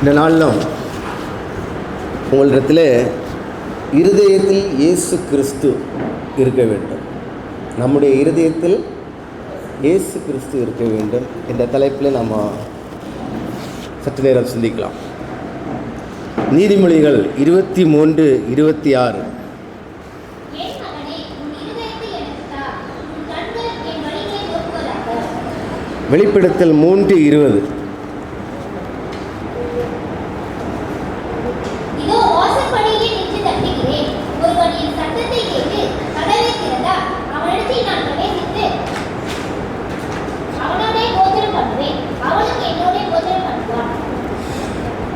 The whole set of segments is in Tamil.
இந்த நாளிலும் உங்களிடத்தில் இருதயத்தில் இயேசு கிறிஸ்து இருக்க வேண்டும். நம்முடைய இருதயத்தில் இயேசு கிறிஸ்து இருக்க வேண்டும் என்ற தலைப்பில் நம்ம சற்று நேரம் சிந்திக்கலாம். நீதிமொழிகள் 23:26. வெளிப்படுத்தல் 3:20.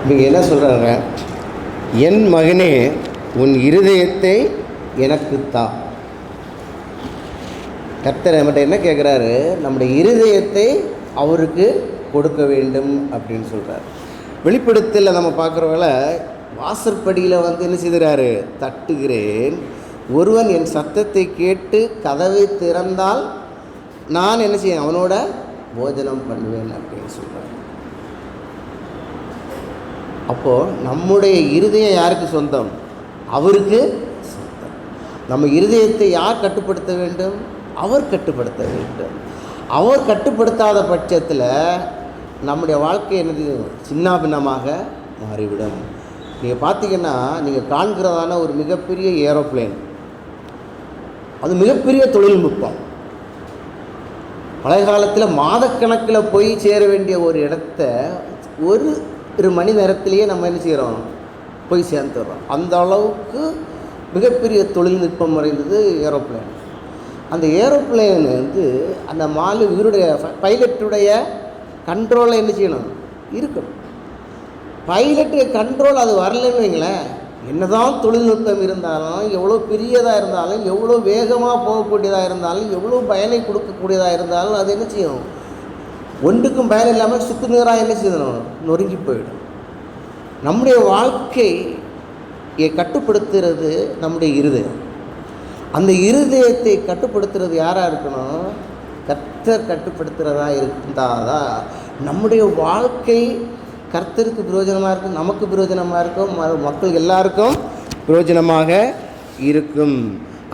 இவங்க என்ன சொல்கிறாங்க? என் மகனே, உன் இருதயத்தை எனக்கு தா. கர்த்தர் நம்மகிட்ட என்ன கேட்குறாரு? நம்முடைய இருதயத்தை அவருக்கு கொடுக்க வேண்டும் அப்படின்னு சொல்கிறார். வெளிப்படுத்தல நம்ம பார்க்குறவங்கள வாசற்படியில் என்ன செய்கிறாரு? தட்டுகிறேன், ஒருவன் என் சத்தத்தை கேட்டு கதவை திறந்தால் நான் என்ன செய்வேன்? அவனோட போஜனம் பண்ணுவேன் அப்படின்னு சொல்கிறார். அப்போது நம்முடைய இருதயம் யாருக்கு சொந்தம்? அவருக்கு சொந்தம். நம்ம இருதயத்தை யார் கட்டுப்படுத்த வேண்டும்? அவர் கட்டுப்படுத்த வேண்டும். அவர் கட்டுப்படுத்தாத பட்சத்தில் நம்முடைய வாழ்க்கை என்னது? சின்ன பின்னமாக மாறிவிடும். நீங்கள் பார்த்தீங்கன்னா, நீங்கள் காண்கிறதான ஒரு மிகப்பெரிய ஏரோப்ளேன், அது மிகப்பெரிய தொழில்நுட்பம். பழைய காலத்தில் மாதக்கணக்கில் போய் சேர வேண்டிய ஒரு இடத்த ஒரு மணி நேரத்திலேயே நம்ம என்ன செய்கிறோம்? போய் சேர்ந்துடுறோம். அந்த அளவுக்கு மிகப்பெரிய தொழில்நுட்பம் மறைந்தது ஏரோப்ளேன். அந்த ஏரோப்ளேன் அந்த இவருடைய பைலட்டுடைய கண்ட்ரோலில் என்ன செய்யணும்? இருக்கணும். பைலட்டு கண்ட்ரோல் அது வரலன்னு வைங்களேன், என்னதான் தொழில்நுட்பம் இருந்தாலும், எவ்வளோ பெரியதாக இருந்தாலும், எவ்வளோ வேகமாக போகக்கூடியதாக இருந்தாலும், எவ்வளோ பயனை கொடுக்கக்கூடியதாக இருந்தாலும் அது என்ன செய்யும்? ஒன்றுக்கும் பயன் இல்லாமல் சுக்கு நீராக என்ன செய்யணும்? நொறுங்கி போயிடும். நம்முடைய வாழ்க்கையை கட்டுப்படுத்துறது நம்முடைய இருதயம். அந்த இருதயத்தை கட்டுப்படுத்துறது யாராக இருக்கணும்? கர்த்தர் கட்டுப்படுத்துகிறதா இருந்தால் தான் நம்முடைய வாழ்க்கை கர்த்தருக்கு பிரயோஜனமாக இருக்கும், நமக்கு பிரயோஜனமாக இருக்கும், மக்கள் எல்லாருக்கும் பிரயோஜனமாக இருக்கும்.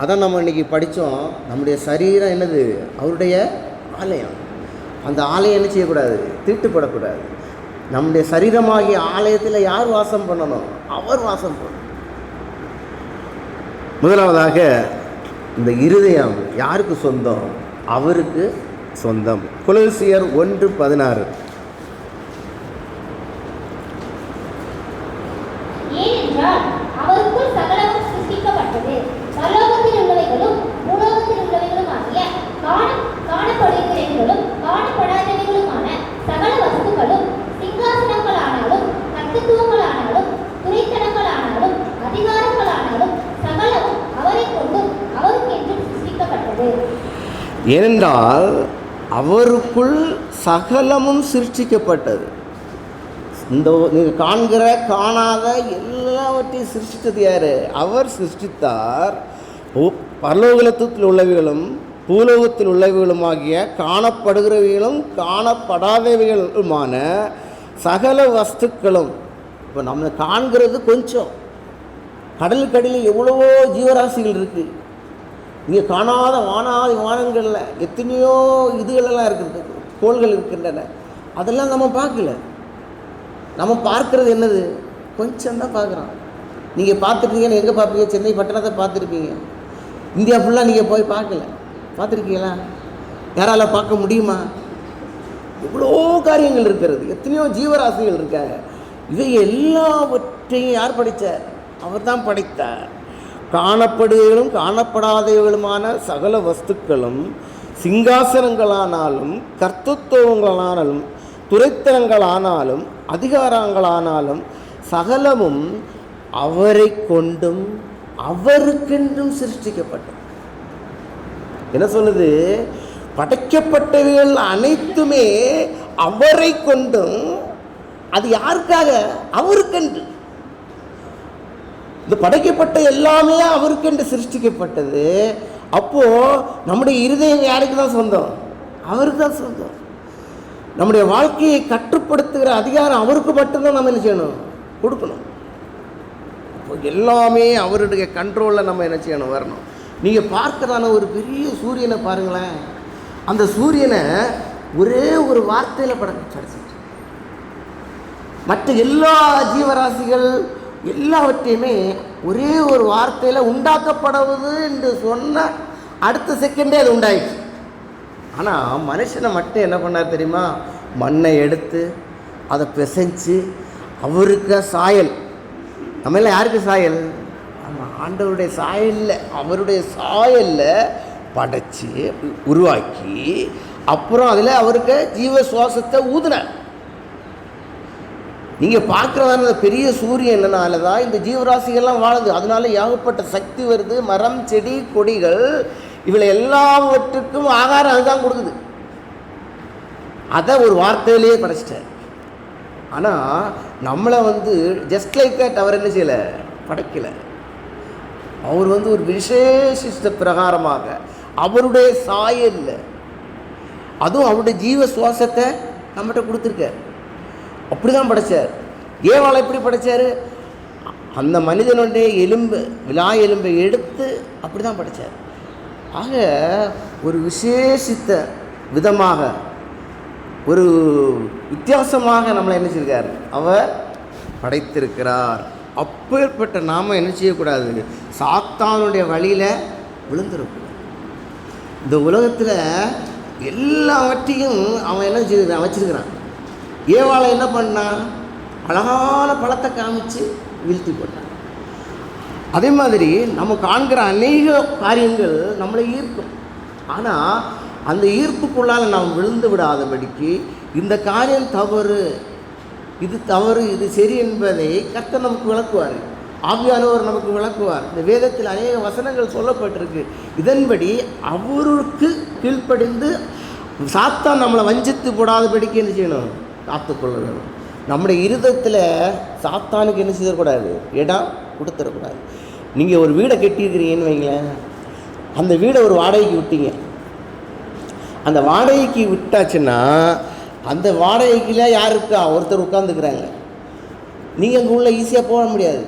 அதான் நம்ம இன்றைக்கி படித்தோம். நம்முடைய சரீரம் என்னது? அவருடைய ஆலயம். அந்த ஆலயம் என்ன செய்யக்கூடாது? தீட்டுப்படக்கூடாது. நம்முடைய சரீரமாகிய ஆலயத்தில் யார் வாசம் பண்ணணும்? அவர் வாசம் பண்ணணும். முதலாவதாக இந்த இருதயம் யாருக்கு சொந்தம்? அவருக்கு சொந்தம். கொலோசியர் 1:16. ஏனென்றால் அவருக்குள் சகலமும் சிருஷ்டிக்கப்பட்டது. இந்த நீங்கள் காண்கிற காணாத எல்லாவற்றையும் சிருஷ்டித்தது யார்? அவர் சிருஷ்டித்தார். பரலோகத்தில் உள்ளவைகளும் பூலோகத்தில் உள்ளவைகளுமாகிய காணப்படுகிறவைகளும் காணப்படாதவைகளுமான சகல வஸ்துக்களும். இப்போ நம்ம காண்கிறது கொஞ்சம். கடலுக்கடியில் எவ்வளவோ ஜீவராசிகள் இருக்குது. இங்கே காணாத வானங்களில் எத்தனையோ இதுகளெல்லாம் இருக்குது, கோள்கள் இருக்கின்றன. அதெல்லாம் நம்ம பார்க்கல. நம்ம பார்க்குறது என்னது? கொஞ்சம் தான் பார்க்குறோம். நீங்கள் பார்த்துருக்கீங்கன்னு எங்கே பார்ப்பீங்க? சென்னை பட்டணத்தை பார்த்துருப்பீங்க. இந்தியா ஃபுல்லாக நீங்கள் போய் பார்த்துருக்கீங்களா? யாரால் பார்க்க முடியுமா? எவ்வளோ காரியங்கள் இருக்கிறது, எத்தனையோ ஜீவராசிகள் இருக்காங்க. இவை எல்லாவற்றையும் யார் படைத்தார்? அவர் தான் படைத்தார். காணப்படுவர்களும் காணப்படாதவர்களுமான சகல வஸ்துக்களும், சிங்காசனங்களானாலும் கர்த்தத்துவங்களானாலும் துரைத்தனங்களானாலும் அதிகாரங்களானாலும் சகலமும் அவரை கொண்டும் அவருக்கென்றும் சிருஷ்டிக்கப்பட்டது. என்ன சொல்லுது? படைக்கப்பட்டவைகள் அனைத்துமே அவரை கொண்டும். அது யாருக்காக? அவருக்கென்று. இந்த படைக்கப்பட்ட எல்லாமே அவருக்கென்று சிருஷ்டிக்கப்பட்டது. அப்போது நம்முடைய இருதயம் யாருக்கு தான் சொந்தம்? அவருக்கு தான் சொந்தம். நம்முடைய வாழ்க்கையை கட்டுப்படுத்துகிற அதிகாரம் அவருக்கு மட்டும்தான் நம்ம என்ன செய்யணும், கொடுக்கணும். எல்லாமே அவருடைய கண்ட்ரோலில் நம்ம என்ன செய்யணும், வரணும். நீங்கள் பார்க்கறதான ஒரு பெரிய சூரியனை பாருங்களேன். அந்த சூரியனை ஒரே ஒரு வார்த்தையில் படைச்சிட்டு மற்ற எல்லா ஜீவராசிகள் எல்லாவற்றையுமே ஒரே ஒரு வார்த்தையில் உண்டாக்கப்படுவது என்று சொன்ன அடுத்த செகண்டே அது உண்டாயிடுச்சு. ஆனால் மனுஷனை மட்டும் என்ன பண்ணார் தெரியுமா, மண்ணை எடுத்து அதை பிசைஞ்சு அவருக்கு சாயல், நம்ம எல்லாம் யாருக்கு சாயல், ஆமாம் ஆண்டவருடைய சாயலில், அவருடைய சாயலில் படைச்சி உருவாக்கி அப்புறம் அதில் அவருக்கு ஜீவ சுவாசத்தை ஊதினார். நீங்கள் பார்க்குறதான பெரிய சூரியனால தான் இந்த ஜீவராசிகள்லாம் வாழுது. அதனால ஏகப்பட்ட சக்தி வருது. மரம் செடி கொடிகள் இவளை எல்லாவற்றுக்கும் ஆகாரம் அதுதான் கொடுக்குது. அதை ஒரு வார்த்தையிலேயே படைச்சிட்டார். ஆனால் நம்மளை ஜஸ்ட் லைக் தட் அவர் என்ன செய்யலை, படைக்கலை. அவர் ஒரு விசேஷித்த பிரகாரமாக அவருடைய சாயல்ல, அதுவும் அவருடைய ஜீவ சுவாசத்தை நம்மகிட்ட கொடுத்துருக்கார். அப்படி தான் படைத்தார். ஏவாளை எப்படி படைத்தார், அந்த மனிதனுடைய எலும்பு விலா எலும்பை எடுத்து அப்படி தான் படைத்தார். ஆக ஒரு விசேஷித்த விதமாக ஒரு வித்தியாசமாக நம்மளை என்ன செய்கிறார், அவர் படைத்திருக்கிறார். அப்பேற்பட்ட நாம் என்ன செய்யக்கூடாது, சாத்தானுடைய வழியில் விழுந்துடக்கூடாது. இந்த உலகத்தில் எல்லாவற்றையும் அவன் என்ன செய்ய வச்சிருக்கிறான். ஏவாளை என்ன பண்ணான், அழகான பழத்தை காமிச்சு வீழ்த்தி போட்டான். அதே மாதிரி நம்ம காண்கிற அநேக காரியங்கள் நம்மளை ஈர்க்கும். ஆனால் அந்த ஈர்ப்புக்குள்ளால் நாம் விழுந்து விடாதபடிக்கு இந்த காரியம் தவறு, இது தவறு, இது சரி என்பதை கர்த்தர் நமக்கு விளக்குவார். ஆவியானவர் நமக்கு விளக்குவார். இந்த வேதத்தில் அநேக வசனங்கள் சொல்லப்பட்டிருக்கு. இதன்படி அவருக்கு கீழ்ப்படிந்து சாத்தான் நம்மளை வஞ்சித்து போடாதபடிக்கு என்ன செய்யணும், காத்துக்கொள்ள வேணும். நம்முடைய இருதயத்தில் சாத்தானுக்கு என்ன செய்யக்கூடாது, இடம் கொடுத்துடக்கூடாது. நீங்கள் ஒரு வீடை கட்டியிருக்கிறீங்கன்னு வைங்களேன், அந்த வீடை ஒரு வாடகைக்கு விட்டீங்க. அந்த வாடகைக்கு விட்டாச்சுன்னா அந்த வாடகைக்குள்ள யார் இருக்கா, ஒருத்தர் உட்காந்துக்கிறாங்க. நீங்கள் அங்கே உள்ள ஈஸியாக போக முடியாது.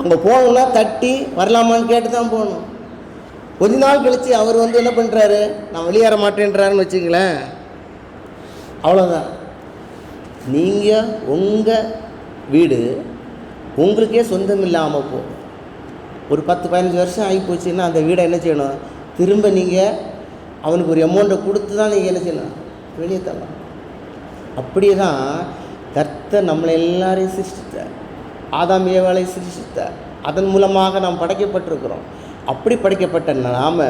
அங்கே போகணுன்னா தட்டி வரலாமான்னு கேட்டு தான் போகணும். கொஞ்ச நாள் கழித்து அவர் என்ன பண்ணுறாரு, நான் வெளியேற மாட்டேன்றாருன்னு வச்சுங்களேன், அவ்வளோதான். நீங்கள் உங்கள் வீடு உங்களுக்கே சொந்தம் இல்லாமல் போகும். ஒரு 10-15 வருஷம் ஆகி போச்சுன்னா அந்த வீடை என்ன செய்யணும், திரும்ப நீங்கள் அவனுக்கு ஒரு அமௌண்ட்டை கொடுத்து தான் நீங்கள் என்ன செய்யணும், வெளியே தரலாம். அப்படியே தான் கர்த்தர் நம்மளை எல்லாரையும் சிருஷ்டித்தார். ஆதாம் ஏவாளை சிருஷ்டித்தார். அதன் மூலமாக நாம் படைக்கப்பட்டிருக்கிறோம். அப்படி படைக்கப்பட்ட நாம்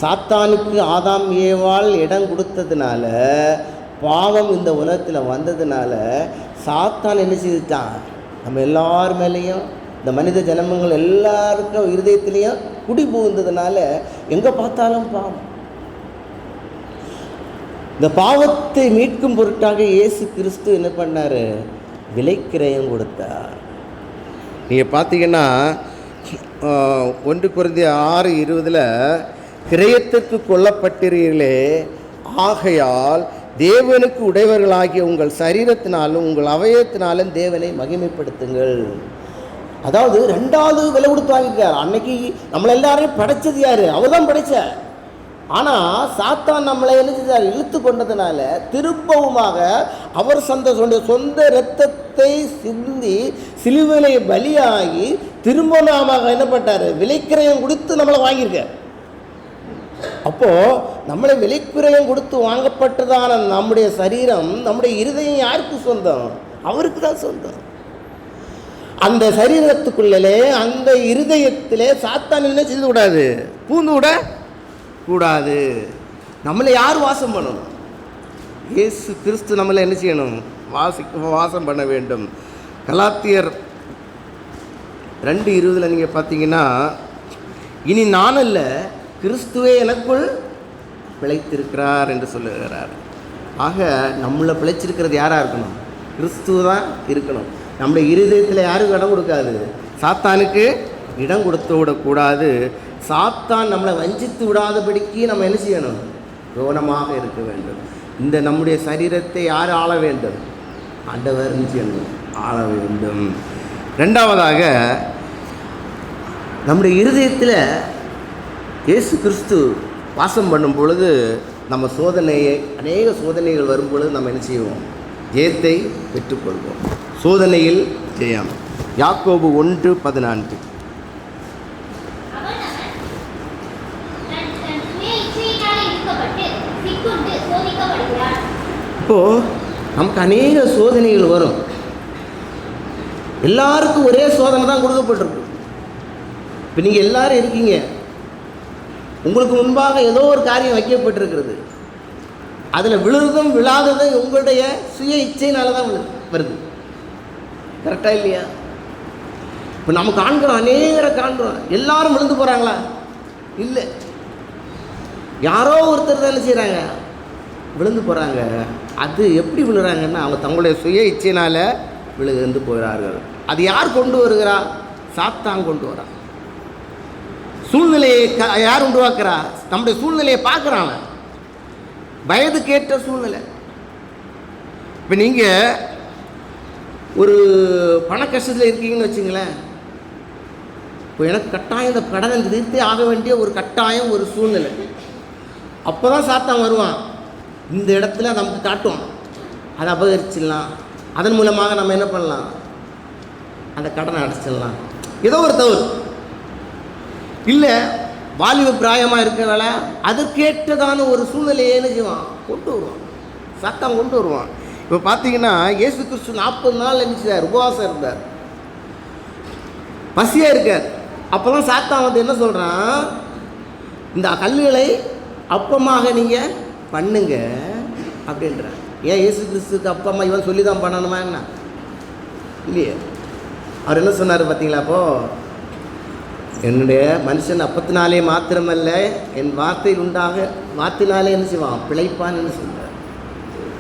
சாத்தானுக்கு ஆதாம் ஏவாள் இடம் கொடுத்ததுனால, பாவம் இந்த உலகத்தில் வந்ததுனால சாத்தான் என்ன செய்துட்டான், நம்ம எல்லார் மேலேயும், இந்த மனித ஜனங்கள் எல்லாருக்கும் இருதயத்திலையும் குடி புகுந்ததுனால எங்கே பார்த்தாலும் பாவம். இந்த பாவத்தை மீட்கும் பொருட்டாக இயேசு கிறிஸ்து என்ன பண்ணார், விலைக்கிரயம் கொடுத்தார். நீங்கள் பார்த்தீங்கன்னா 1 கொரிந்தியர் 6:20 கிரயத்துக்கு கொல்லப்பட்டீர்களே, ஆகையால் தேவனுக்கு உடையவர்களாகிய உங்கள் சரீரத்தினாலும் உங்கள் அவயத்தினாலும் தேவனை மகிமைப்படுத்துங்கள். அதாவது 2வது விலை கொடுத்து வாங்கியிருக்கார். அன்னைக்கு நம்மளை எல்லாரையும் படைச்சது யார், அவர் தான் படைச்சார். ஆனால் சாத்தான் நம்மளை என்ன செய்தார், இழுத்து கொண்டதுனால திரும்பவுமாக அவர் சொந்த இரத்தத்தை சிந்தி சிலுவையிலே பலியாகி திரும்ப நாம என்ன பண்ணார், விலைக்கிரயம் கொடுத்து நம்மளை வாங்கியிருக்க. அப்போது நம்மளை விலைக்கிரயம் கொடுத்து வாங்கப்பட்டதான நம்முடைய சரீரம், நம்முடைய இருதயம் யாருக்கு சொந்தம், அவருக்கு தான் சொந்தம். அந்த சரீரத்துக்குள்ளே, அந்த இருதயத்திலே சாத்தான் என்ன செய்து கூடாது, பூந்து விட கூடாது. நம்மளை யார் வாசம் பண்ணணும், இயேசு கிறிஸ்து நம்மளை என்ன செய்யணும், வாசம் பண்ண வேண்டும். கலாத்தியர் 2:20 நீங்கள் பார்த்தீங்கன்னா, இனி நான் அல்ல கிறிஸ்துவே எனக்குள் பிழைத்திருக்கிறார் என்று சொல்லுகிறார். ஆக நம்மளை பிழைச்சிருக்கிறது யாராக இருக்கணும், கிறிஸ்துவ தான் இருக்கணும். நம்முடைய இருதயத்தில் யாருக்கும் இடம் கொடுக்காது, சாத்தானுக்கு இடம் கொடுத்து விடக்கூடாது. சாத்தான் நம்மளை வஞ்சித்து விடாதபடிக்கு நம்ம என்ன செய்யணும், கவனமாக இருக்க வேண்டும். இந்த நம்முடைய சரீரத்தை யார் ஆள வேண்டும்? ஆண்டவர் ஆள வேண்டும். ரெண்டாவதாக, நம்முடைய இருதயத்தில் இயேசு கிறிஸ்து வாசம் பண்ணும் பொழுது நம்ம அநேக சோதனைகள் வரும் பொழுது நம்ம என்ன செய்வோம்? ஜெயத்தை பெற்றுக்கொள்வோம். சோதனையில் ஜெயம். யாக்கோபு 1:14. இப்போது நமக்கு அநேக சோதனைகள் வரும். எல்லாருக்கும் ஒரே சோதனை தான் கொடுக்கப்பட்டிருக்கு. இப்போ நீங்கள் எல்லாரும் இருக்கீங்க, உங்களுக்கு முன்பாக ஏதோ ஒரு காரியம் வைக்கப்பட்டிருக்கிறது. அதில் விழுறதும் விழாததும் உங்களுடைய சுய இச்சையினால தான் வருது. கரெக்டாக இல்லையா? இப்போ நம்ம காண்கிறோம், அநேகரை காண்கிறோம். எல்லாரும் விழுந்து போகிறாங்களா? இல்லை, யாரோ ஒருத்தர் தான் என்ன செய்கிறாங்க? விழுந்து போகிறாங்க. அது எப்படி விழுறாங்கன்னா, அவங்க தங்களுடைய சுய இச்சையினால் விழுந்து போகிறார்கள். அது யார் கொண்டு வருகிறா? சாத்தான் கொண்டு வரா. சூழ்நிலையை யார் உருவாக்குறா? நம்முடைய சூழ்நிலையை பார்க்குறாங்க, வயதுக்கேற்ற சூழ்நிலை. இப்போ நீங்கள் ஒரு பண கஷ்டத்தில் இருக்கீங்கன்னு வச்சுங்களேன். இப்போ எனக்கு கட்டாயம் இந்த கடனை தீர்த்தே ஆக வேண்டிய ஒரு கட்டாயம், ஒரு சூழ்நிலை. அப்போ தான் சாத்தான் வருவான். இந்த இடத்துல நமக்கு காட்டும், அதை அபகரிச்சிடலாம். அதன் மூலமாக நம்ம என்ன பண்ணலாம்? அந்த கடனை அடைச்சிடலாம். ஏதோ ஒரு தவறு இல்லை, வாலிப பிராயமாக இருக்கிற வேலை, அதுக்கேற்றதான ஒரு சூழ்நிலையை என்ன செய்வான்? கொண்டு வருவான். சாத்தான் கொண்டு வருவான். இப்போ பார்த்தீங்கன்னா, இயேசு கிறிஸ்து 40 நாள் என்ன செய்தார்? உபவாசம் இருந்தார், பசியாக இருக்கார். அப்போ தான் சாத்தான் வந்து என்ன சொல்கிறான்? இந்த கல்லுகளை அப்பமாக நீங்கள் பண்ணுங்க அப்படின்ற. ஏன் இயேசு கிறிஸ்துக்கு அப்பமா இவன் சொல்லி தான் பண்ணணுமா என்ன? இல்லையே. அவர் என்ன சொன்னார் பார்த்தீங்களா? அப்போது என்னுடைய மனுஷன் அப்பத்தினாலே மாத்திரமல்ல, என் வார்த்தையில் உண்டாக வார்த்தையினாலே என்ன செய்வான்? பிழைப்பான்னு சொல்கிறார்.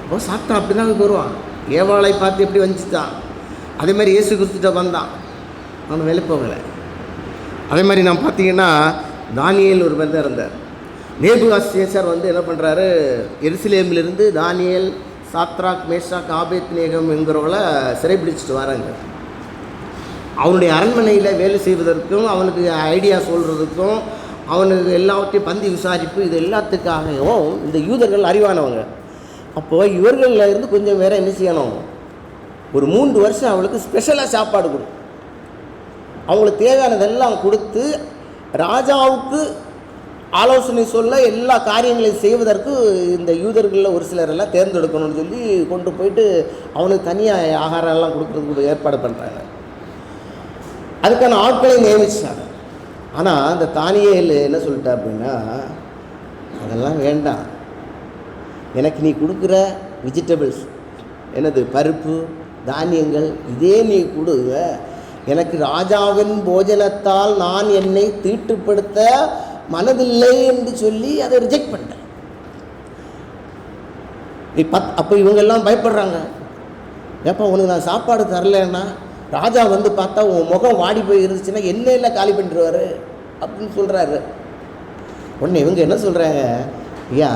அப்போ சாத்தான் அப்படி தான் வருவான். ஏவாளை பார்த்து எப்படி வந்துச்சுதான், அதே மாதிரி இயேசு கிறிஸ்துட்ட வந்தான், அவன் வெளியே போகலை. அதே மாதிரி நான் பார்த்தீங்கன்னா, தானியேல் ஒரு தான் இருந்தார். நேபுகாத்நேச்சார் வந்து என்ன பண்ணுறாரு? எருசலேமிலிருந்து தானியேல், சாத்ராக், மேஷாக், ஆபேத்நேகம் என்கிறவங்கள சிறைப்பிடிச்சிட்டு வராங்க. அவனுடைய அரண்மனையில் வேலை செய்வதற்கும், அவனுக்கு ஐடியா சொல்கிறதுக்கும், அவனுக்கு எல்லாத்தையும் பந்தி விசாரிப்பு, இது எல்லாத்துக்காகவும் இந்த யூதர்கள் அறிவானவங்க. அப்போது இவர்களில் இருந்து கொஞ்சம் வேறு என்ன செய்யணும்? ஒரு 3 வருஷம் அவளுக்கு ஸ்பெஷலாக சாப்பாடு கொடு, அவங்களுக்கு தேவையானதெல்லாம் கொடுத்து, ராஜாவுக்கு ஆலோசனை சொல்ல எல்லா காரியங்களையும் செய்வதற்கு இந்த யூதர்களில் ஒரு சிலரெல்லாம் தேர்ந்தெடுக்கணும்னு சொல்லி கொண்டு போயிட்டு அவனுக்கு தனியாக ஆகாரம் எல்லாம் கொடுக்குறதுக்கு ஏற்பாடு பண்ணுறாங்க. அதுக்கான ஆட்களை நியமிச்சாங்க. ஆனால் அந்த தானியேல் என்ன சொல்லிட்டா அப்படின்னா, அதெல்லாம் வேண்டாம், எனக்கு நீ கொடுக்குற வெஜிடபிள்ஸ், என்னது பருப்பு தானியங்கள், இதே நீ கொடுங்க. எனக்கு ராஜாவின் போஜனத்தால் நான் என்னை தீட்டுப்படுத்த மனதில்லை என்று சொல்லி அதை ரிஜெக்ட் பண்ணிட்டேன். அப்போ இவங்கெல்லாம் பயப்படுறாங்க. ஏப்பா உனக்கு நான் சாப்பாடு தரலைன்னா ராஜா வந்து பார்த்தா உன் முகம் வாடி போய் இருந்துச்சுன்னா எண்ணெயில் காலி பண்ணிடுவார் அப்படின்னு சொல்கிறாரு. உடனே இவங்க என்ன சொல்கிறாங்க? ஐயா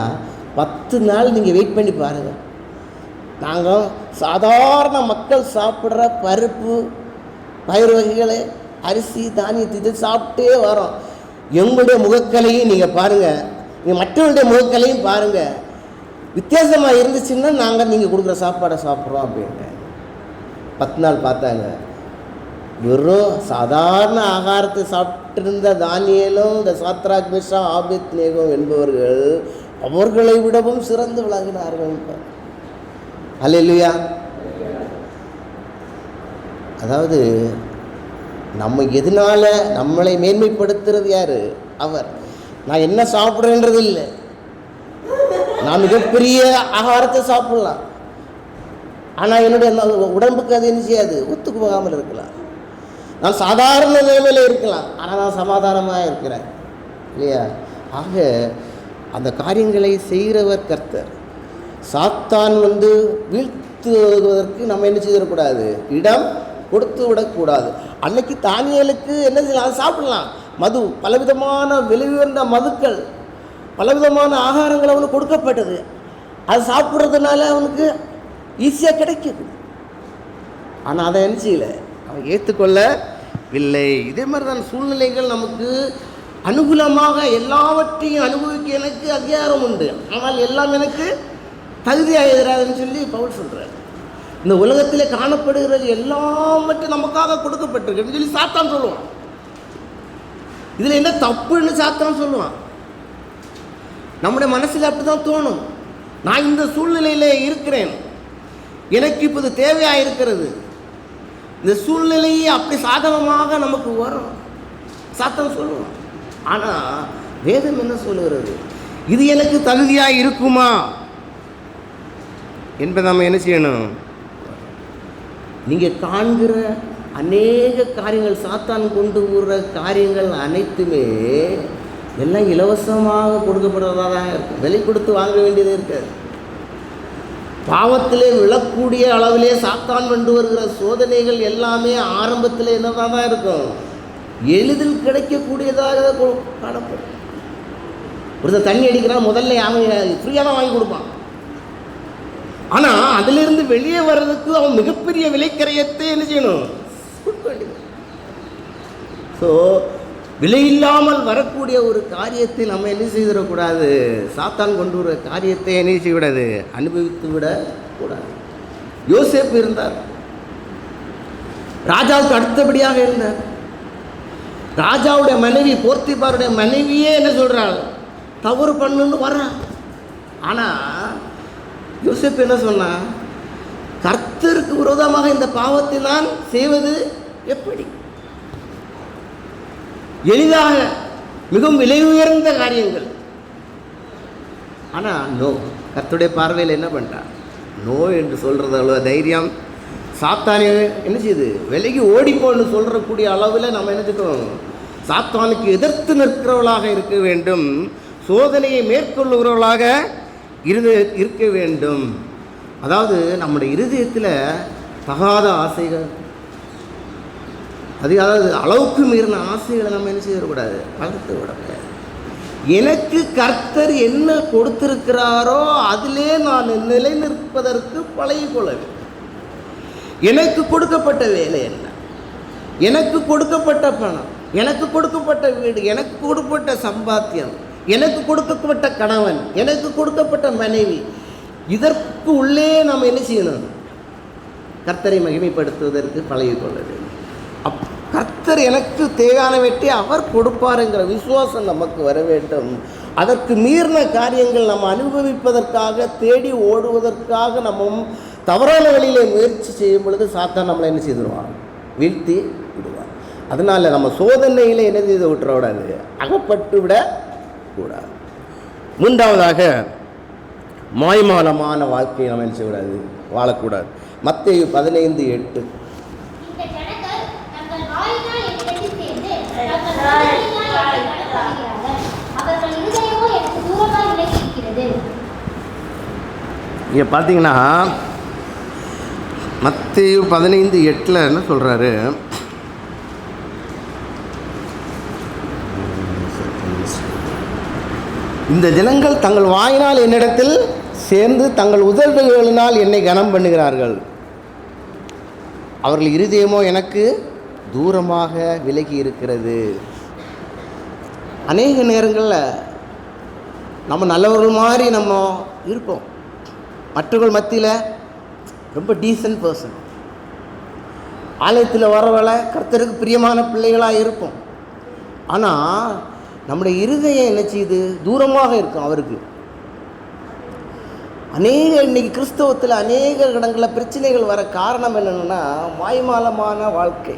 10 நாள் நீங்கள் வெயிட் பண்ணி பாருங்கள், நாங்கள் சாதாரண மக்கள் சாப்பிட்ற பருப்பு பயிர் வகைகளை அரிசி தானியத்தை சாப்பிட்டே வரோம். எங்களுடைய முகக்கலையும் நீங்கள் பாருங்கள், நீங்கள் மற்றவருடைய முகக்கலையும் பாருங்கள், வித்தியாசமாக இருந்துச்சுன்னா நாங்கள் நீங்கள் கொடுக்குற சாப்பாடை சாப்பிட்றோம் அப்படின்னு. 10 நாள் பார்த்தாங்க. வெறும் சாதாரண ஆகாரத்தை சாப்பிட்டிருந்த தானியேலும் இந்த சாத்ராக், மேஷாக், ஆபேத்நேகோ என்பவர்கள் அவர்களை விடவும் சிறந்து விளங்கினார்கள். அல்லேலூயா. அதாவது நம்ம எதனால நம்மளை மேன்மைப்படுத்துறது யார்? அவர். நான் என்ன சாப்பிட்றேன்றது இல்லை, நான் மிகப்பெரிய ஆகாரத்தை சாப்பிடலாம், ஆனால் என்னுடைய உடம்புக்கு அது என்ன செய்யாது? ஒத்துக்கு போகாமல் இருக்கலாம். நான் சாதாரண நிலைமையில் இருக்கலாம், ஆனால் நான் சமாதானமாக இருக்கிறேன் இல்லையா? ஆக அந்த காரியங்களை செய்கிறவர் கர்த்தர். சாத்தான் வந்து வீழ்த்துவதற்கு நம்ம என்ன செய்திடக்கூடாது? இடம் கொடுத்து விடக்கூடாது. அன்னைக்கு தானியேலுக்கு என்ன செய்யலாம்? அதை சாப்பிடலாம். மது, பலவிதமான விலை உயர்ந்த மதுக்கள், பலவிதமான ஆகாரங்கள் அவனுக்கு கொடுக்கப்பட்டது. அது சாப்பிட்றதுனால அவனுக்கு ஈஸியாக கிடைக்குது. ஆனால் அதை என்ன செய்யல, அவன் ஏற்றுக்கொள்ளவில்லை. இதே மாதிரி தான் சூழ்நிலைகள் நமக்கு அனுகூலமாக எல்லாவற்றையும் அனுபவிக்க எனக்கு அதிகாரம் உண்டு, ஆனால் எல்லாம் எனக்கு தகுதியாக எதிராதுன்னு சொல்லி பவுல் சொல்கிறார். இந்த உலகத்தில் காணப்படுகிறது எல்லாவற்றையும் நமக்காக கொடுக்கப்பட்டிருக்குன்னு சொல்லி சாத்தான் சொல்லுவான். இதில் என்ன தப்புன்னு சாத்தான் சொல்லுவான். நம்முடைய மனசில் அப்படி தான் தோணும். நான் இந்த சூழ்நிலையில் இருக்கிறேன், எனக்கு இப்போ இது தேவையாக இருக்கிறது. இந்த சூழ்நிலையே அப்படி சாதகமாக நமக்கு வரும், சாத்தான் சொல்லுவோம். ஆனால் வேதம் என்ன சொல்லுகிறது, இது எனக்கு தகுதியாக இருக்குமா என்பதை நம்ம என்ன செய்யணும். நீங்கள் காண்கிற அநேக காரியங்கள், சாத்தான் கொண்டு வர்ற காரியங்கள் அனைத்துமே எல்லாம் இலவசமாக கொடுக்கப்படுறதா தான் இருக்கும். விலை கொடுத்து வாங்க வேண்டியது இருக்காது. பாவத்திலே விழக்கூடிய அளவிலே சாத்தான் கொண்டு வருகிற சோதனைகள் எல்லாமே ஆரம்பத்தில் என்னதான் தான் இருக்கும், எளிதில் கிடைக்கக்கூடியதாக காணப்படும். ஒருத்தர் தண்ணி அடிக்கிறான், முதல்ல அவன் ஃப்ரீயாக தான் வாங்கி கொடுப்பான். ஆனால் அதிலிருந்து வெளியே வர்றதுக்கு அவன் மிகப்பெரிய விலைக்கரையத்தை என்ன செய்யணும், கொடுக்க வேண்டியது. ஸோ விலை இல்லாமல் வரக்கூடிய ஒரு காரியத்தை நம்ம என்ன செய்திடக்கூடாது, சாத்தான் கொண்டு வர காரியத்தை என்ன செய்யக்கூடாது, அனுபவித்து விடக்கூடாது. யோசேப்பு இருந்தார், ராஜாவுக்கு அடுத்தபடியாக இருந்தார். ராஜாவுடைய மனைவி, போர்த்திபாருடைய மனைவியே என்ன சொல்கிறாள், தவறு பண்ணுன்னு வர்றான். ஆனால் யோசேப்பு என்ன சொன்னா, கர்த்தருக்கு விரோதமாக இந்த பாவத்தை நான் செய்வது எப்படி, எளிதாக மிகவும் விலை உயர்ந்த காரியங்கள். ஆனால் நோ, கர்த்தருடைய பார்வையில் என்ன பண்ணிட்டான், நோ என்று சொல்கிறது அவ்வளோ தைரியம் சாத்தானே என்ன செய்யுது, விலைக்கு ஓடிப்போன்னு சொல்கிறக்கூடிய அளவில் நம்ம என்ன செய்யணும், சாத்தானுக்கு எதிர்த்து நிற்கிறவர்களாக இருக்க வேண்டும், சோதனையை மேற்கொள்ளுகிறவர்களாக இருக்க வேண்டும். அதாவது நம்முடைய இருதயத்தில் தகாத ஆசைகள், அதாவது அளவுக்கு மீறின ஆசைகளை நம்ம என்ன செய்யக்கூடாது, வளர்த்து விடக்கூடாது. எனக்கு கர்த்தர் என்ன கொடுத்திருக்கிறாரோ அதிலே நான் நிலை நிற்பதற்கு பழகிக்கொள்ள வேண்டும். எனக்கு கொடுக்கப்பட்ட வேலை என்ன, எனக்கு கொடுக்கப்பட்ட பணம், எனக்கு கொடுக்கப்பட்ட வீடு, எனக்கு கொடுக்கப்பட்ட சம்பாத்தியம், எனக்கு கொடுக்கப்பட்ட கணவன், எனக்கு கொடுக்கப்பட்ட மனைவி, இதற்கு உள்ளே நாம் என்ன செய்யணும், கர்த்தரை மகிமைப்படுத்துவதற்கு பழகிக்கொள்ள வேண்டும். கர்த்தர் எனக்கு தேவையானவற்றை அவர் கொடுப்பாருங்கிற விசுவாசம் நமக்கு வர வேண்டும். அதற்கு மீறின காரியங்கள் நம்ம அனுபவிப்பதற்காக தேடி ஓடுவதற்காக நம்ம தவறான வழியிலே முயற்சி செய்யும் பொழுது சாத்தான் நம்மளை என்ன செய்துடுவான், வீழ்த்தி விடுவார். அதனால் நம்ம சோதனையில் என்ன செய்து விட்டுறக்கூடாது, அகப்பட்டு விடக்கூடாது. மூன்றாவதாக மாய்மாலமான வாழ்க்கையை நம்ம என்ன செய்யக்கூடாது, வாழக்கூடாது. மத்தேயு 15:8. இங்கே பார்த்தீங்கன்னா மத்தேயு 15:8 என்ன சொல்கிறாரு, இந்த ஜனங்கள் தங்கள் வாயினால் என்னிடத்தில் சேர்ந்து தங்கள் உதடுகளினால் என்னை கனம் பண்ணுகிறார்கள், அவர்கள் இருதயமோ எனக்கு தூரமாக விலகி இருக்கிறது. அநேக நேரங்களில் நம்ம நல்லவர்கள் மாதிரி நம்ம இருப்போம், மற்றவர்கள் மத்தியில் ரொம்ப டீசன்ட் பர்சன், ஆலயத்தில் வரவளை கர்த்தருக்கு பிரியமான பிள்ளைகளாக இருப்போம். ஆனால் நம்முடைய இருதயம் என்ன செய்யுது, தூரமாக இருக்கும் அவருக்கு. அநேக இன்னைக்கு கிறிஸ்தவத்தில் அநேக இடங்களில் பிரச்சனைகள் வர காரணம் என்னென்னா மாய்மாலமான வாழ்க்கை.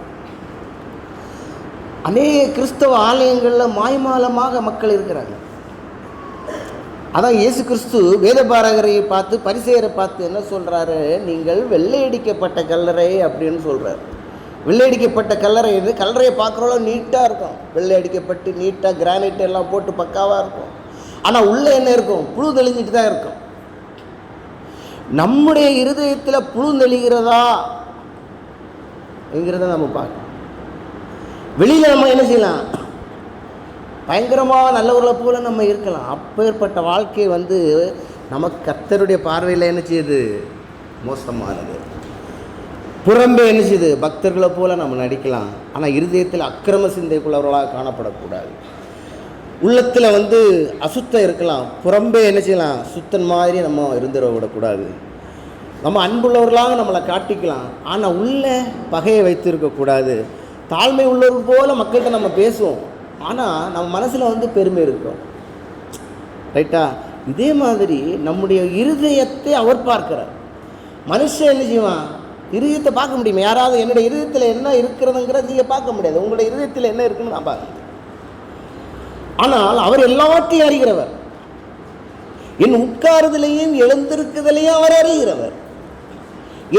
அநேக கிறிஸ்தவ ஆலயங்களில் மாய்மாலமாக மக்கள் இருக்கிறாங்க. அதான் இயேசு கிறிஸ்து வேதபாரகரை பார்த்து, பரிசேயரை பார்த்து என்ன சொல்கிறாரு, நீங்கள் வெள்ளையடிக்கப்பட்ட கல்லறை அப்படின்னு சொல்கிறார். வெள்ளையடிக்கப்பட்ட கல்லறை இது, கல்லறையை பார்க்குறவளோ நீட்டாக இருக்கும், வெள்ளையடிக்கப்பட்டு நீட்டாக கிரானைட் எல்லாம் போட்டு பக்காவாக இருக்கும். ஆனால் உள்ளே என்ன இருக்கும், புழு தெளிஞ்சிட்டு தான் இருக்கும். நம்முடைய இருதயத்தில் புழு தெளிகிறதா என்கிறத நம்ம பார்க்கணும். வெளியில் நம்ம என்ன செய்யலாம், பயங்கரமாக நல்லவர்களை போல நம்ம இருக்கலாம். அப்பேற்பட்ட வாழ்க்கை நமக்கு கர்த்தருடைய பார்வையில் என்ன செய்யுது? மோசமானது. புறம்பே என்ன செய்யுது? பக்தர்களை போல நம்ம நடிக்கலாம், ஆனால் இருதயத்தில் அக்கிரம சிந்தைக்குள்ளவர்களாக காணப்படக்கூடாது. உள்ளத்தில் அசுத்தம் இருக்கலாம், புறம்பே என்ன செய்யலாம்? சுத்தன் மாதிரி நம்ம இருந்துட விடக்கூடாது. நம்ம அன்புள்ளவர்களாக நம்மளை காட்டிக்கலாம், ஆனால் உள்ள பகையை வைத்திருக்கக்கூடாது. தாழ்மை உள்ளவர்கள் போல் மக்கள்கிட்ட நம்ம பேசுவோம், ஆனால் நம்ம மனசில் பெருமை இருக்கும். ரைட்டா? இதே மாதிரி நம்முடைய இருதயத்தை அவர் பார்க்கிறார். மனுஷன் என்ன செய்வான்? இருதயத்தை பார்க்க முடியுமா? யாராவது என்னுடைய இருதயத்தில் என்ன இருக்கிறதுங்கிறத நீங்கள் பார்க்க முடியாது. உங்களுடைய இருதயத்தில் என்ன இருக்குன்னு நான் பார்க்க முடியும். ஆனால் அவர் எல்லாத்தையும் அறிகிறவர். என் உட்காருதலையும் எழுந்திருக்குதலையும் அவர் அறிகிறவர்.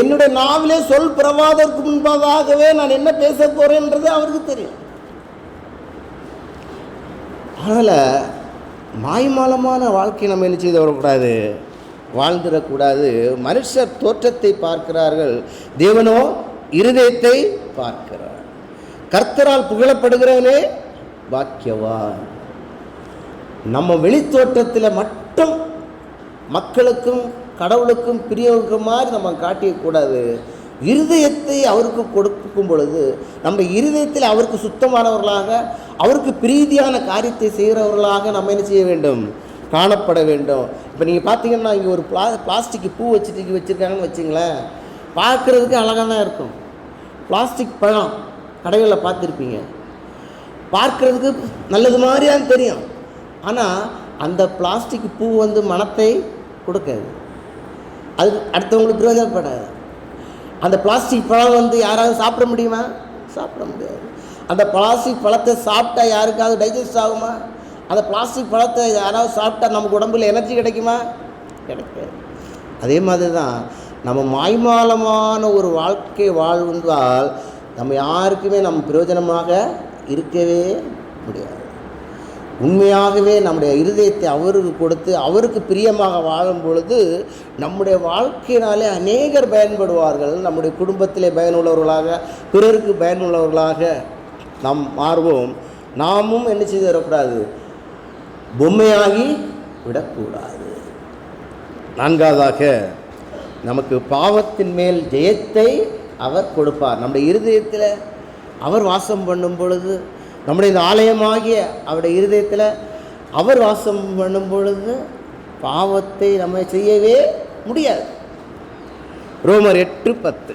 என்னுடைய நாவிலே சொல் பிறவாதற்கு முன்பதாகவே நான் என்ன பேச போறேன்றது அவருக்கு தெரியும். அதனால் மாய்மாலமான வாழ்க்கை நம்ம என்ன செய்து வரக்கூடாது? வாழ்ந்துடக்கூடாது. மனுஷர் தோற்றத்தை பார்க்கிறார்கள், தேவனோ இருதயத்தை பார்க்கிறார். கர்த்தரால் புகழப்படுகிறவனே பாக்கியவான். நம்ம வெளித்தோற்றத்தில் மட்டும் மக்களுக்கும் கடவுளுக்கும் பிரியவுக்கு மாதிரி நம்ம காட்டியக்கூடாது. இருதயத்தை அவருக்கு கொடுக்கும் பொழுது நம்ம இருதயத்தில் அவருக்கு சுத்தமானவர்களாக, அவருக்கு பிரீதியான காரியத்தை செய்கிறவர்களாக நம்ம என்ன செய்ய வேண்டும்? காணப்பட வேண்டும். இப்போ நீங்கள் பார்த்தீங்கன்னா இங்கே ஒரு பிளாஸ்டிக் பூ வச்சுருக்காங்கன்னு வச்சுங்களேன், பார்க்குறதுக்கு அழகாக தான் இருக்கும். பிளாஸ்டிக் பழம் கடைகளில் பார்த்துருப்பீங்க, பார்க்குறதுக்கு நல்லது மாதிரியாக தெரியும். ஆனால் அந்த பிளாஸ்டிக் பூ மனத்தை கொடுக்காது, அது அடுத்தவங்களுக்கு பிரயோஜனப்படாது. அந்த பிளாஸ்டிக் பழம் யாராவது சாப்பிட முடியுமா? சாப்பிட முடியாது. அந்த பிளாஸ்டிக் பழத்தை சாப்பிட்டா யாருக்காவது டைஜஸ்ட் ஆகுமா? அந்த பிளாஸ்டிக் பழத்தை யாராவது சாப்பிட்டா நமக்கு உடம்புல எனர்ஜி கிடைக்குமா? கிடைக்காது. அதே மாதிரி தான் நம்ம மாய்மாலமான ஒரு வாழ்க்கை வாழ்ந்தால் நம்ம யாருக்குமே நம்ம பிரயோஜனமாக இருக்கவே முடியாது. உண்மையாகவே நம்முடைய இருதயத்தை அவருக்கு கொடுத்து அவருக்கு பிரியமாக வாழும் பொழுது நம்முடைய வாழ்க்கையினாலே அநேகர் பயன்படுவார்கள். நம்முடைய குடும்பத்திலே பயனுள்ளவர்களாக, பிறருக்கு பயனுள்ளவர்களாக நாம் மாறுவோம். நாமும் என்ன செய்து வரக்கூடாது? பொம்மையாகி விடக்கூடாது. நான்காவதாக, நமக்கு பாவத்தின் மேல் ஜெயத்தை அவர் கொடுப்பார். நம்முடைய இருதயத்தில் அவர் வாசம் பண்ணும் பொழுது, நம்முடைய இந்த ஆலயமாகிய அவருடைய இருதயத்தில் அவர் வாசம் பண்ணும் பொழுது பாவத்தை நம்ம செய்யவே முடியாது. ரோமர் 8:10.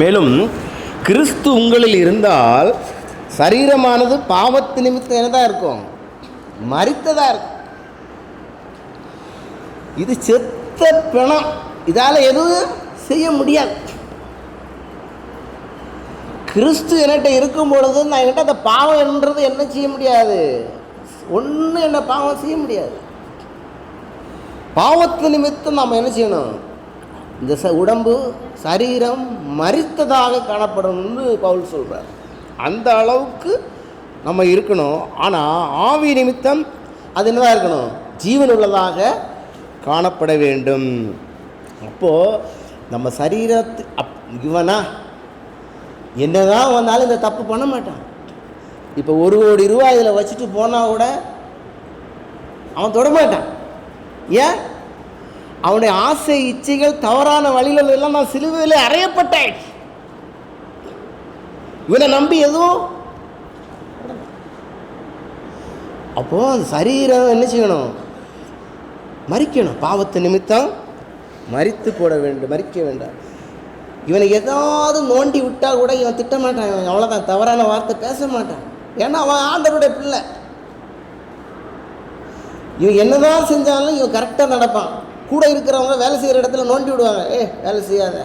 மேலும் கிறிஸ்து உங்களில் இருந்தால் சரீரமானது பாவத்து நிமித்தம் என்னதான் இருக்கும்? மரித்ததாக இருக்கும். இது செத்த பிணம், இதால் எதுவும் செய்ய முடியாது. கிறிஸ்து என்கிட்ட இருக்கும் பொழுது நான் என்கிட்ட அந்த பாவம் என்றது என்ன செய்ய முடியாது? ஒன்றும் என்ன பாவம் செய்ய முடியாது. பாவத்து நிமித்தம் நாம் என்ன செய்யணும்? இந்த உடம்பு சரீரம் மரித்ததாக காணப்படணும்னு பவுல் சொல்கிறார். அந்த அளவுக்கு நம்ம இருக்கணும். ஆனால் ஆவி நிமித்தம் அது என்னதான் இருக்கணும்? ஜீவன் உள்ளதாக காணப்பட வேண்டும். அப்போது நம்ம சரீரத்து இவனா என்னதான் வந்தாலும் இந்த தப்பு பண்ண மாட்டான். இப்போ 1 கோடி ரூபாய் இதில் வச்சுட்டு போனால் கூட அவன் தொடமாட்டான். ஏன்? அவனுடைய ஆசை இச்சைகள் தவறான வழிகள் எல்லாம் நான் சிலுவையில் அறையப்பட்டேன். இவனை நம்பி எதுவும் அப்போ அந்த சரீரம் என்ன செய்யணும்? மரிக்கணும். பாவத்து நிமித்தம் மரித்து போட வேண்டும், மரிக்க வேண்டாம். இவனை ஏதாவது நோண்டி விட்டால் கூட இவன் திட்ட மாட்டான். இவன் அவ்வளோதான், தவறான வார்த்தை பேச மாட்டான். ஏன்னா அவன் ஆண்டவருடைய பிள்ளை. இவன் என்னதான் செஞ்சாலும் இவன் கரெக்டாக நடப்பான். கூட இருக்கிறவங்க வேலை செய்கிற இடத்துல நோண்டி விடுவாங்க, வேலை செய்யாத,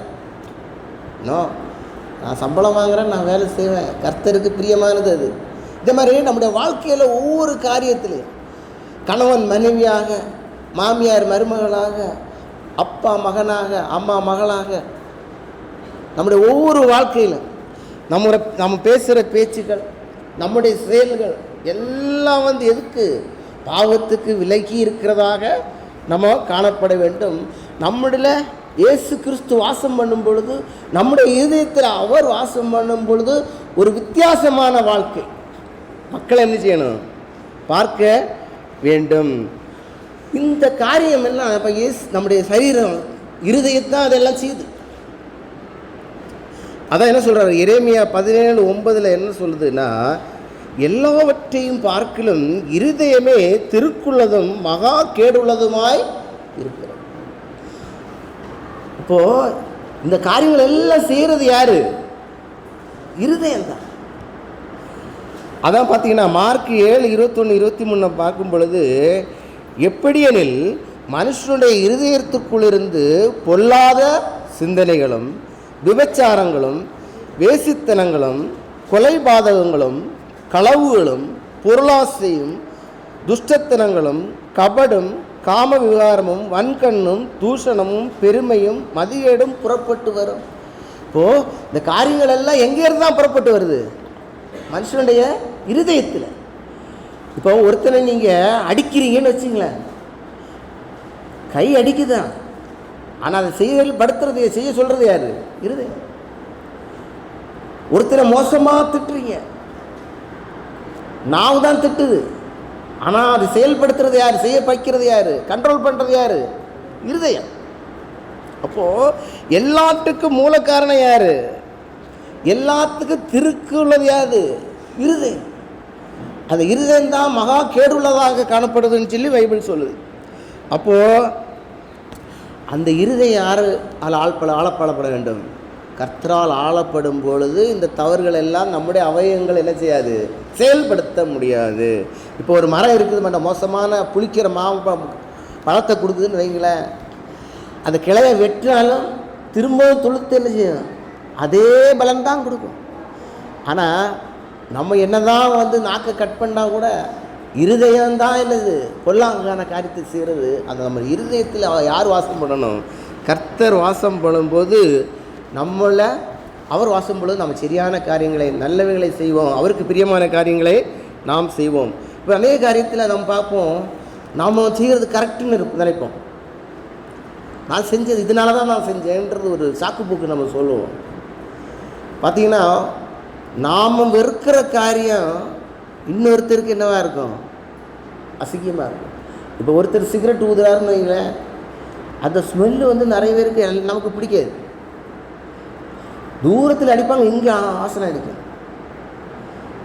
நோ நான் சம்பளம் வாங்குறேன், நான் வேலை செய்வேன், கர்த்தருக்கு பிரியமானது அது. இந்த மாதிரி நம்முடைய வாழ்க்கையில் ஒவ்வொரு காரியத்திலையும் கணவன் மனைவியாக, மாமியார் மருமகளாக, அப்பா மகனாக, அம்மா மகளாக, நம்முடைய ஒவ்வொரு வாழ்க்கையிலும் நம்ம பேசுகிற பேச்சுக்கள், நம்முடைய செயல்கள் எல்லாம் எதுக்கு? பாவத்துக்கு விலகி இருக்கிறதாக நம்ம காணப்பட வேண்டும். நம்முடைய இயேசு கிறிஸ்து வாசம் பண்ணும் பொழுது, நம்முடைய இதயத்தில் அவர் வாசம் பண்ணும் பொழுது ஒரு வித்தியாசமான வாழ்க்கை மக்கள் என்ன செய்யணும்? பார்க்க வேண்டும். இந்த காரியம் எல்லாம் இப்போ நம்முடைய சரீரம் இருதயத்தான் அதெல்லாம் செய்யுது. அதான் என்ன சொல்கிறார் எரேமியா 17:9 என்ன சொல்லுதுன்னா, எல்லாவற்றையும் பார்க்கிலும் இருதயமே திருக்குள்ளதும் மகா கேடுள்ளதுமாய் இருக்கிறது. இப்போது இந்த காரியங்கள் எல்லாம் செய்கிறது யாரு? இருதயம்தான். அதான் பார்த்தீங்கன்னா மார்க் 7:21-23 பார்க்கும் பொழுது, எப்படியெனில் மனுஷனுடைய இருதயத்துக்குள்ளிருந்து பொல்லாத சிந்தனைகளும் விபச்சாரங்களும் வேசித்தனங்களும் கொலைபாதகங்களும் களவுகளும் பொருளாசையும் துஷ்டத்தனங்களும் கபடும் காம விகாரமும் வன்கண்ணும் தூஷணமும் பெருமையும் மதிகேடும் புறப்பட்டு வரும். இப்போது இந்த காரியங்கள் எல்லாம் எங்கேருந்து தான் புறப்பட்டு வருது? மனுஷனுடைய இருதயத்தில். இப்போ ஒருத்தனை நீங்கள் அடிக்கிறீங்கன்னு வச்சுங்களேன், கை அடிக்குதான், ஆனால் அதை செயல்படுத்துறது செய்ய சொல்கிறது யார்? இருதயம். ஒருத்தரை மோசமாக திட்டுறீங்க, நாவு தான் திட்டுது, ஆனால் அது செயல்படுத்துறது யார்? செய்ய வைக்கிறது யார்? கண்ட்ரோல் பண்ணுறது யார்? இருதயம். அப்போது எல்லாத்துக்கும் மூல காரணம் யார்? எல்லாத்துக்கும் திருக்கு உள்ளது யாது? இருதயம். அந்த இருதயம் தான் மகா கேடுள்ளதாக காணப்படுதுன்னு சொல்லி பைபிள் சொல்லுது. அப்போது அந்த இருதயம் யார் ஆளப்பட வேண்டும்? கர்த்தரால் ஆளப்படும் பொழுது இந்த தவறுகள் எல்லாம் நம்முடைய அவயங்கள் என்ன செய்யாது? செயல்படுத்த முடியாது. இப்போ ஒரு மரம் இருக்குது, மற்ற மோசமான புளிக்கிற பழத்தை கொடுக்குதுன்னு வைங்களேன், அந்த கிளையை வெட்டினாலும் திரும்பவும் துளுத்து என்ன செய்யும்? அதே பலன் தான் கொடுக்கும். ஆனால் நம்ம என்ன தான் நாக்கை கட் பண்ணால் கூட இருதயம்தான் என்னது பொல்லாங்கான காரியத்தை செய்கிறது. அந்த நம்ம இருதயத்தில் யார் வாசம் பண்ணணும்? கர்த்தர் வாசம் பண்ணும்போது நம்மள அவர் வாசம் பொழுது நம்ம சரியான காரியங்களை நல்லவைகளை செய்வோம், அவருக்கு பிரியமான காரியங்களை நாம் செய்வோம். இப்போ அநேக காரியத்தில் நம்ம பார்ப்போம், நாம் செய்கிறது கரெக்டுன்னு நினைப்போம். நான் செஞ்சது இதனால தான் நான் செஞ்சேன்றது ஒரு சாக்குப்போக்கு நம்ம சொல்லுவோம். பார்த்திங்கன்னா நாம் வெறுக்கிற காரியம் இன்னொருத்தருக்கு என்னவாக இருக்கும்? அசிங்கமாக இருக்கும். இப்போ ஒருத்தர் சிகரெட் ஊதுறாருன்னு வைங்களேன், அந்த ஸ்மெல்லு நிறைய பேருக்கு நமக்கு பிடிக்காது. தூரத்தில் அடிப்பாங்க, இங்கே ஆசனை அடிக்கும்.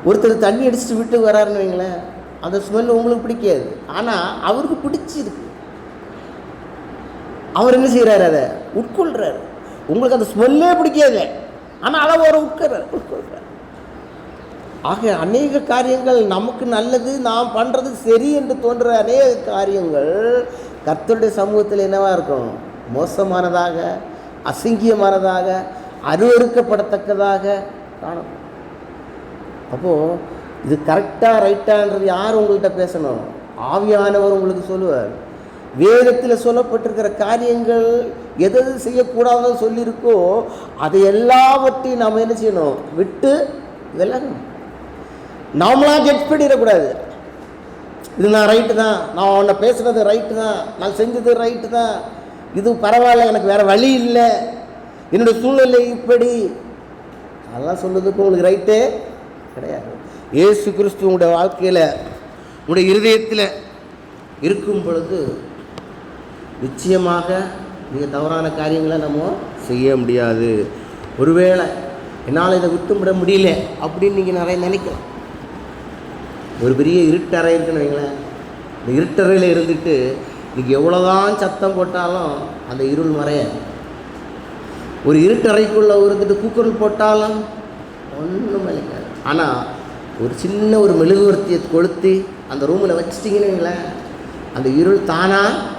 ஒருத்தர் தண்ணி அடிச்சுட்டு வீட்டுக்கு வராருன்னு வைங்களேன், அந்த ஸ்மெல்லு உங்களுக்கு பிடிக்காது, ஆனால் அவருக்கு பிடிச்சிருக்கு. அவர் என்ன செய்கிறாரு? அதை உட்கொள்கிறார். உங்களுக்கு அந்த ஸ்மெல்லே பிடிக்காது, ஆனால் அதை ஒரு உட்கொள்கிறார். ஆக அநேக காரியங்கள் நமக்கு நல்லது, நாம் பண்ணுறது சரி என்று தோன்ற அநேக காரியங்கள் கர்த்தருடைய சமூகத்தில் என்னவாக இருக்கும்? மோசமானதாக, அசிங்கியமானதாக, அருவருக்கப்படத்தக்கதாக காணும். அப்போது இது கரெக்டாக ரைட்டான்றது யார் உங்கள்கிட்ட பேசணும்? ஆவியானவர் உங்களுக்கு சொல்லுவார். வேதத்தில் சொல்லப்பட்டிருக்கிற காரியங்கள் எது செய்யக்கூடாதுன்னு சொல்லியிருக்கோ அதை எல்லாவற்றையும் நாம் என்ன செய்யணும்? விட்டு விலகணும். நாமளாக ஜட்ஜ் பண்ணிடக்கூடாது. இது நான் ரைட்டு தான், நான் உன்னை பேசுகிறது ரைட்டு தான், நான் செஞ்சது ரைட்டு தான், இது பரவாயில்ல, எனக்கு வேறு வழி இல்லை, என்னுடைய சூழ்நிலை இப்படி, அதெல்லாம் சொல்லுறதுக்கு உங்களுக்கு ரைட்டே கிடையாது. இயேசு கிறிஸ்து உங்களுடைய வாழ்க்கையில் உங்களுடைய இருதயத்தில் இருக்கும் பொழுது நிச்சயமாக நீங்கள் தவறான காரியங்களை நம்ம செய்ய முடியாது. ஒருவேளை என்னால் இதை விட்டுவிட முடியல அப்படின்னு நீங்கள் நிறைய நினைக்கலாம். ஒரு பெரிய இருட்டறை இருக்குன்னு வைங்களேன், இந்த இருட்டறையில் இருந்துட்டு நீங்கள் எவ்வளோதான் சத்தம் போட்டாலும் அந்த இருள் மறைய, ஒரு இருட்டறைக்குள்ளே இருந்துட்டு கூக்குரல் போட்டாலும் ஒன்றும் விளைக்காது. ஆனால் ஒரு சின்ன ஒரு மெழுகுவர்த்தியை கொளுத்தி அந்த ரூமில் வச்சிட்டிங்கன்னு வைங்களேன், அந்த இருள் தானாக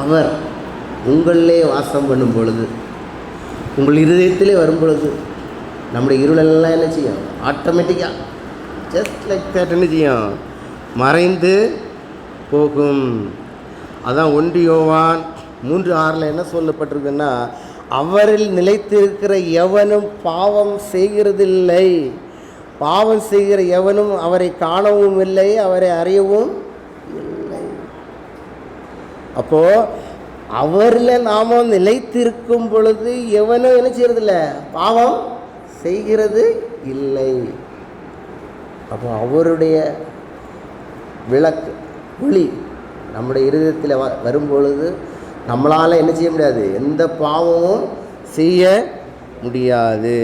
அவர் உங்களிலே வாசம் பண்ணும் பொழுது, உங்கள் இருதயத்திலே வரும் பொழுது நம்முடைய இருளெல்லாம் என்ன செய்யும்? ஆட்டோமேட்டிக்காக ஜஸ்ட் லைக் தட் என்ன செய்யும்? மறைந்து போகும். அதான் 1 யோவான் 3:6 என்ன சொல்லப்பட்டிருக்குன்னா, அவரில் நிலைத்திருக்கிற எவனும் பாவம் செய்கிறதில்லை, பாவம் செய்கிற எவனும் அவரை காணவும் இல்லை, அவரை அறியவும் இல்லை. அப்போது அவரில் நாம் நிலைத்திருக்கும் பொழுது எவனும் என்ன செய்யறதில்ல, பாவம் செய்கிறது இல்லை. அப்போ அவருடைய விளக்கு ஒளி நம்முடைய இருதயத்தில் வரும்பொழுது நம்மளால் என்ன செய்ய முடியாது, எந்த பாவமும் செய்ய முடியாது.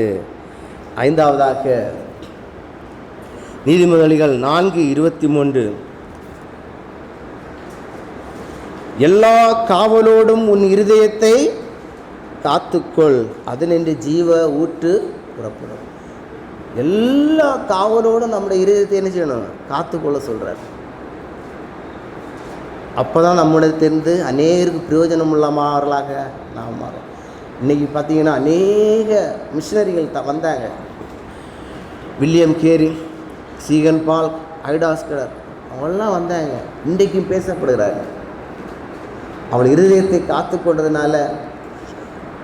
ஐந்தாவதாக நீதிமொழிகள் 4:23, எல்லா காவலோடும் உன் இருதயத்தை காத்துக்கொள், அதனின்று ஜீவ ஊற்று புறப்படும். எல்லா காவலோடும் நம்முடைய இருதயத்தை என்ன செய்யணும், காத்துக்கொள்ள சொல்கிறார். அப்போ தான் நம்மிடத்திலிருந்து அநேகருக்கு பிரயோஜனம் உள்ளவர்களாக நாம் மாறோம். இன்றைக்கி பார்த்திங்கன்னா அநேக மிஷினரிகள் வந்தாங்க. வில்லியம் கேரி, சீகன் பால், ஐடாஸ்கர், அவங்களாம் வந்தாங்க. இன்றைக்கும் பேசப்படுகிறாங்க. அவள் இருதயத்தை காத்து கொண்டதுனால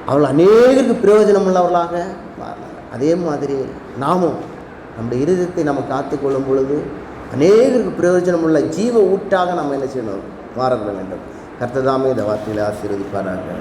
அவள் அநேகருக்கு பிரயோஜனம் உள்ளவர்களாக மாறினாங்க. அதே மாதிரி நாமும் நம்முடைய இருதயத்தை நம்ம காத்துக்கொள்ளும் பொழுது அநேகருக்கு பிரயோஜனம் உள்ள ஜீவ ஊட்டாக நம்ம என்ன செய்யணும், மாற வேண்டும். கர்த்தர் தாமே இந்த வார்த்தையில் ஆசீர்வதிப்பாராக.